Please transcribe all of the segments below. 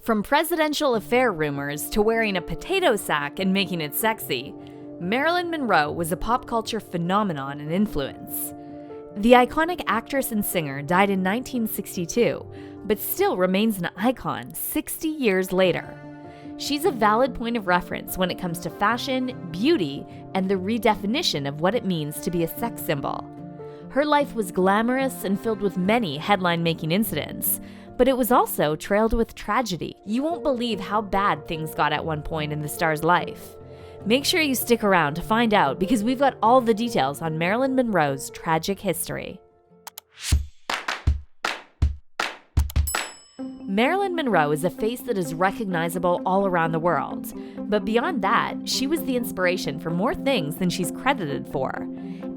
From presidential affair rumors to wearing a potato sack and making it sexy, Marilyn Monroe was a pop culture phenomenon and influence. The iconic actress and singer died in 1962, but still remains an icon 60 years later. She's a valid point of reference when it comes to fashion, beauty, and the redefinition of what it means to be a sex symbol. Her life was glamorous and filled with many headline-making incidents, but it was also trailed with tragedy. You won't believe how bad things got at one point in the star's life. Make sure you stick around to find out because we've got all the details on Marilyn Monroe's tragic history. Marilyn Monroe is a face that is recognizable all around the world. But beyond that, she was the inspiration for more things than she's credited for.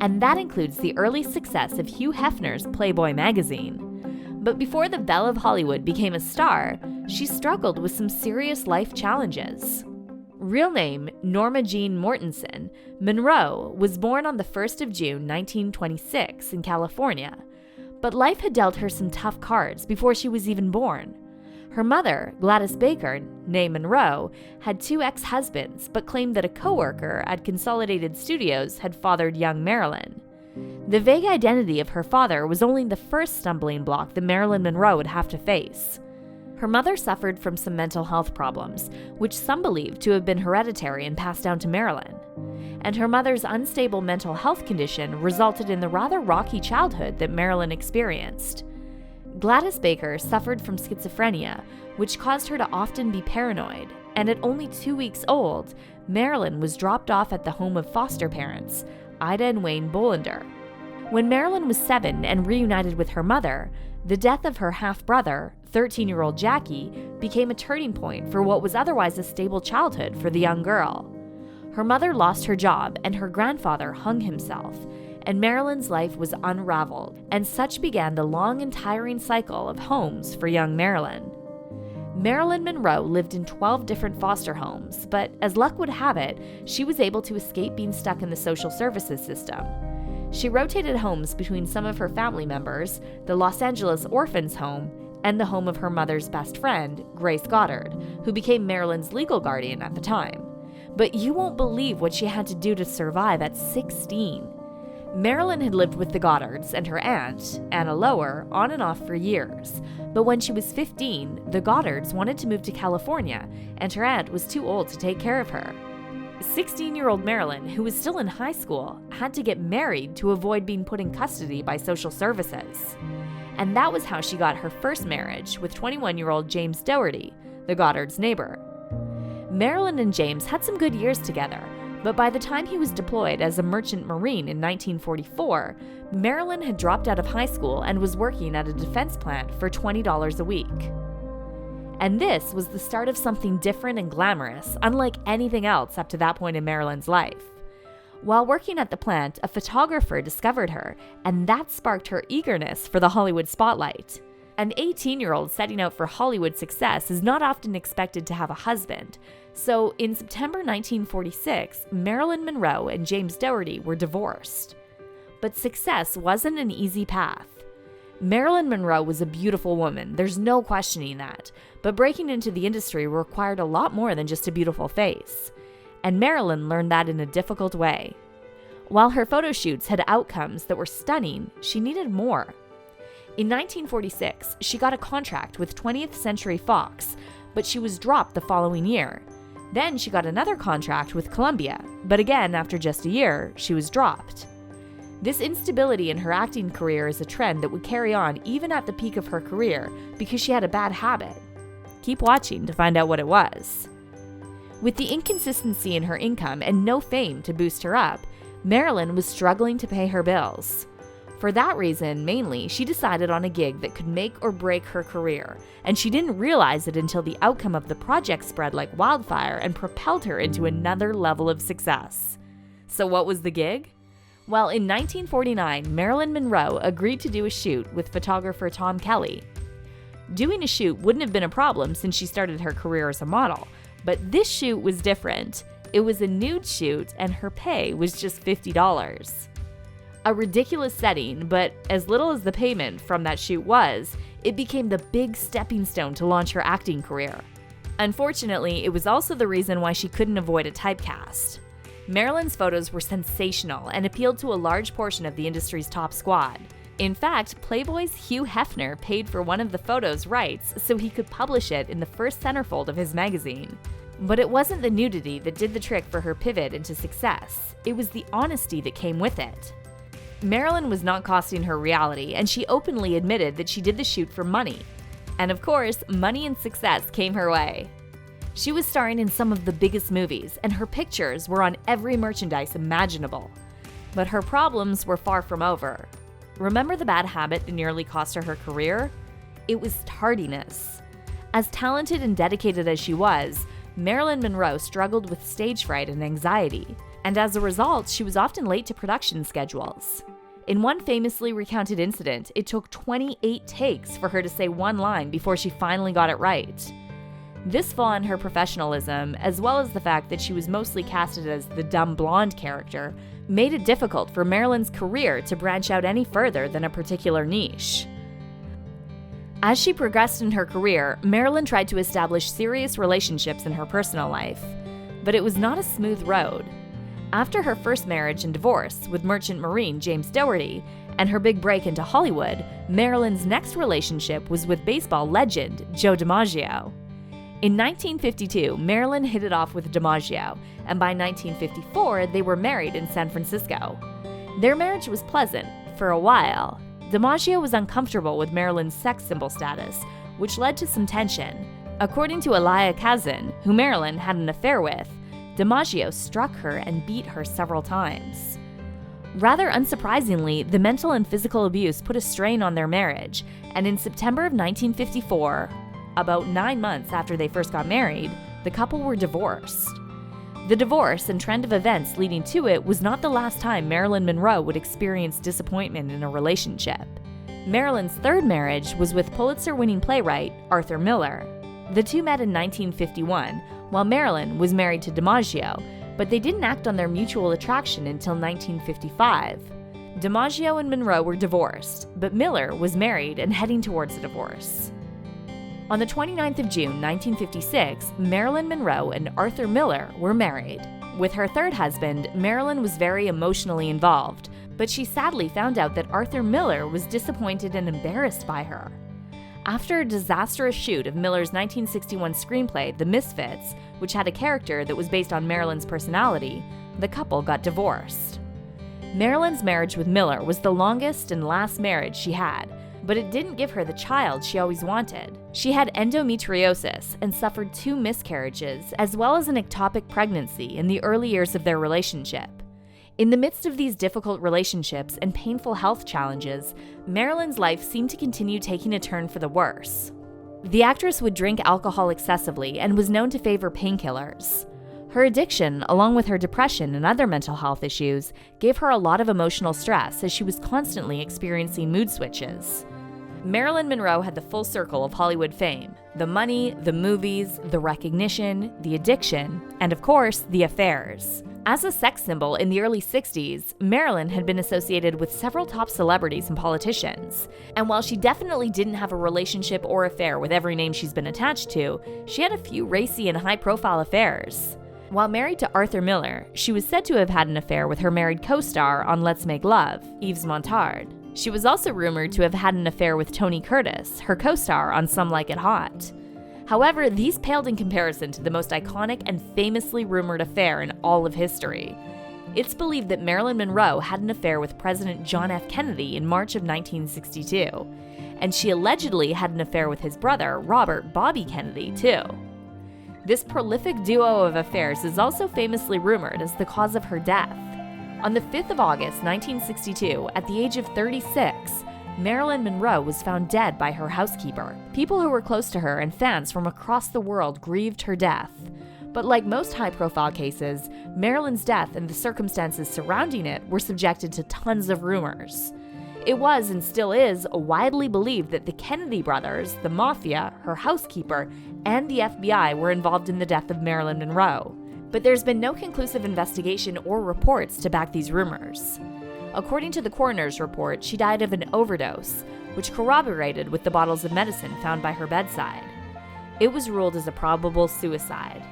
And that includes the early success of Hugh Hefner's Playboy magazine. But before the belle of Hollywood became a star, she struggled with some serious life challenges. Real name, Norma Jean Mortensen, Monroe was born on the 1st of June 1926 in California. But life had dealt her some tough cards before she was even born. Her mother, Gladys Baker, née Monroe, had 2 ex-husbands but claimed that a coworker at Consolidated Studios had fathered young Marilyn. The vague identity of her father was only the first stumbling block that Marilyn Monroe would have to face. Her mother suffered from some mental health problems, which some believed to have been hereditary and passed down to Marilyn. And her mother's unstable mental health condition resulted in the rather rocky childhood that Marilyn experienced. Gladys Baker suffered from schizophrenia, which caused her to often be paranoid, and at only 2 weeks old, Marilyn was dropped off at the home of foster parents, Ida and Wayne Bolander. When Marilyn was 7 and reunited with her mother, the death of her half-brother, 13-year-old Jackie, became a turning point for what was otherwise a stable childhood for the young girl. Her mother lost her job and her grandfather hung himself, and Marilyn's life was unraveled, and such began the long and tiring cycle of homes for young Marilyn. Marilyn Monroe lived in 12 different foster homes, but as luck would have it, she was able to escape being stuck in the social services system. She rotated homes between some of her family members, the Los Angeles Orphans Home, and the home of her mother's best friend, Grace Goddard, who became Marilyn's legal guardian at the time. But you won't believe what she had to do to survive at 16. Marilyn had lived with the Goddards and her aunt, Anna Lower, on and off for years. But when she was 15, the Goddards wanted to move to California, and her aunt was too old to take care of her. 16-year-old Marilyn, who was still in high school, had to get married to avoid being put in custody by social services. And that was how she got her first marriage with 21-year-old James Dougherty, the Goddards' neighbor. Marilyn and James had some good years together, but by the time he was deployed as a merchant marine in 1944, Marilyn had dropped out of high school and was working at a defense plant for $20 a week. And this was the start of something different and glamorous, unlike anything else up to that point in Marilyn's life. While working at the plant, a photographer discovered her, and that sparked her eagerness for the Hollywood spotlight. An 18-year-old setting out for Hollywood success is not often expected to have a husband, so in September 1946, Marilyn Monroe and James Dougherty were divorced. But success wasn't an easy path. Marilyn Monroe was a beautiful woman, there's no questioning that, but breaking into the industry required a lot more than just a beautiful face. And Marilyn learned that in a difficult way. While her photo shoots had outcomes that were stunning, she needed more. In 1946, she got a contract with 20th Century Fox, but she was dropped the following year. Then she got another contract with Columbia, but again, after just a year, she was dropped. This instability in her acting career is a trend that would carry on even at the peak of her career because she had a bad habit. Keep watching to find out what it was. With the inconsistency in her income and no fame to boost her up, Marilyn was struggling to pay her bills. For that reason, mainly, she decided on a gig that could make or break her career, and she didn't realize it until the outcome of the project spread like wildfire and propelled her into another level of success. So what was the gig? Well, in 1949, Marilyn Monroe agreed to do a shoot with photographer Tom Kelly. Doing a shoot wouldn't have been a problem since she started her career as a model, but this shoot was different. It was a nude shoot, and her pay was just $50. A ridiculous setting, but as little as the payment from that shoot was, it became the big stepping stone to launch her acting career. Unfortunately, it was also the reason why she couldn't avoid a typecast. Marilyn's photos were sensational and appealed to a large portion of the industry's top squad. In fact, Playboy's Hugh Hefner paid for one of the photos' rights so he could publish it in the first centerfold of his magazine. But it wasn't the nudity that did the trick for her pivot into success. It was the honesty that came with it. Marilyn was not costing her reality, and she openly admitted that she did the shoot for money. And of course, money and success came her way. She was starring in some of the biggest movies, and her pictures were on every merchandise imaginable. But her problems were far from over. Remember the bad habit that nearly cost her career? It was tardiness. As talented and dedicated as she was, Marilyn Monroe struggled with stage fright and anxiety, and as a result, she was often late to production schedules. In one famously recounted incident, it took 28 takes for her to say one line before she finally got it right. This flaw in her professionalism, as well as the fact that she was mostly casted as the dumb blonde character, made it difficult for Marilyn's career to branch out any further than a particular niche. As she progressed in her career, Marilyn tried to establish serious relationships in her personal life, but it was not a smooth road. After her first marriage and divorce with merchant marine James Dougherty and her big break into Hollywood, Marilyn's next relationship was with baseball legend Joe DiMaggio. In 1952, Marilyn hit it off with DiMaggio, and by 1954, they were married in San Francisco. Their marriage was pleasant for a while. DiMaggio was uncomfortable with Marilyn's sex symbol status, which led to some tension. According to Elia Kazan, who Marilyn had an affair with, DiMaggio struck her and beat her several times. Rather unsurprisingly, the mental and physical abuse put a strain on their marriage, and in September of 1954, about 9 months after they first got married, the couple were divorced. The divorce and trend of events leading to it was not the last time Marilyn Monroe would experience disappointment in a relationship. Marilyn's third marriage was with Pulitzer-winning playwright Arthur Miller. The two met in 1951, while Marilyn was married to DiMaggio, but they didn't act on their mutual attraction until 1955. DiMaggio and Monroe were divorced, but Miller was married and heading towards a divorce. On the 29th of June, 1956, Marilyn Monroe and Arthur Miller were married. With her third husband, Marilyn was very emotionally involved, but she sadly found out that Arthur Miller was disappointed and embarrassed by her. After a disastrous shoot of Miller's 1961 screenplay, The Misfits, which had a character that was based on Marilyn's personality, the couple got divorced. Marilyn's marriage with Miller was the longest and last marriage she had, but it didn't give her the child she always wanted. She had endometriosis and suffered 2 miscarriages, as well as an ectopic pregnancy in the early years of their relationship. In the midst of these difficult relationships and painful health challenges, Marilyn's life seemed to continue taking a turn for the worse. The actress would drink alcohol excessively and was known to favor painkillers. Her addiction, along with her depression and other mental health issues, gave her a lot of emotional stress as she was constantly experiencing mood switches. Marilyn Monroe had the full circle of Hollywood fame: the money, the movies, the recognition, the addiction, and of course, the affairs. As a sex symbol in the early 60s, Marilyn had been associated with several top celebrities and politicians. And while she definitely didn't have a relationship or affair with every name she's been attached to, she had a few racy and high-profile affairs. While married to Arthur Miller, she was said to have had an affair with her married co-star on Let's Make Love, Yves Montand. She was also rumored to have had an affair with Tony Curtis, her co-star on Some Like It Hot. However, these paled in comparison to the most iconic and famously rumored affair in all of history. It's believed that Marilyn Monroe had an affair with President John F. Kennedy in March of 1962, and she allegedly had an affair with his brother, Robert Bobby Kennedy, too. This prolific duo of affairs is also famously rumored as the cause of her death. On the 5th of August, 1962, at the age of 36, Marilyn Monroe was found dead by her housekeeper. People who were close to her and fans from across the world grieved her death. But like most high-profile cases, Marilyn's death and the circumstances surrounding it were subjected to tons of rumors. It was, and still is, widely believed that the Kennedy brothers, the mafia, her housekeeper, and the FBI were involved in the death of Marilyn Monroe. But there's been no conclusive investigation or reports to back these rumors. According to the coroner's report, she died of an overdose, which corroborated with the bottles of medicine found by her bedside. It was ruled as a probable suicide.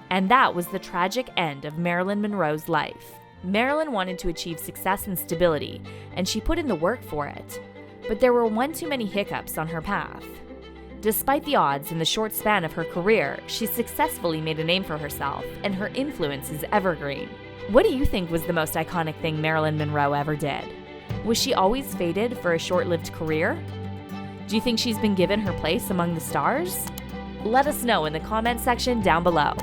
And that was the tragic end of Marilyn Monroe's life. Marilyn wanted to achieve success and stability, and she put in the work for it. But there were one too many hiccups on her path. Despite the odds in the short span of her career, she successfully made a name for herself, and her influence is evergreen. What do you think was the most iconic thing Marilyn Monroe ever did? Was she always fated for a short-lived career? Do you think she's been given her place among the stars? Let us know in the comment section down below.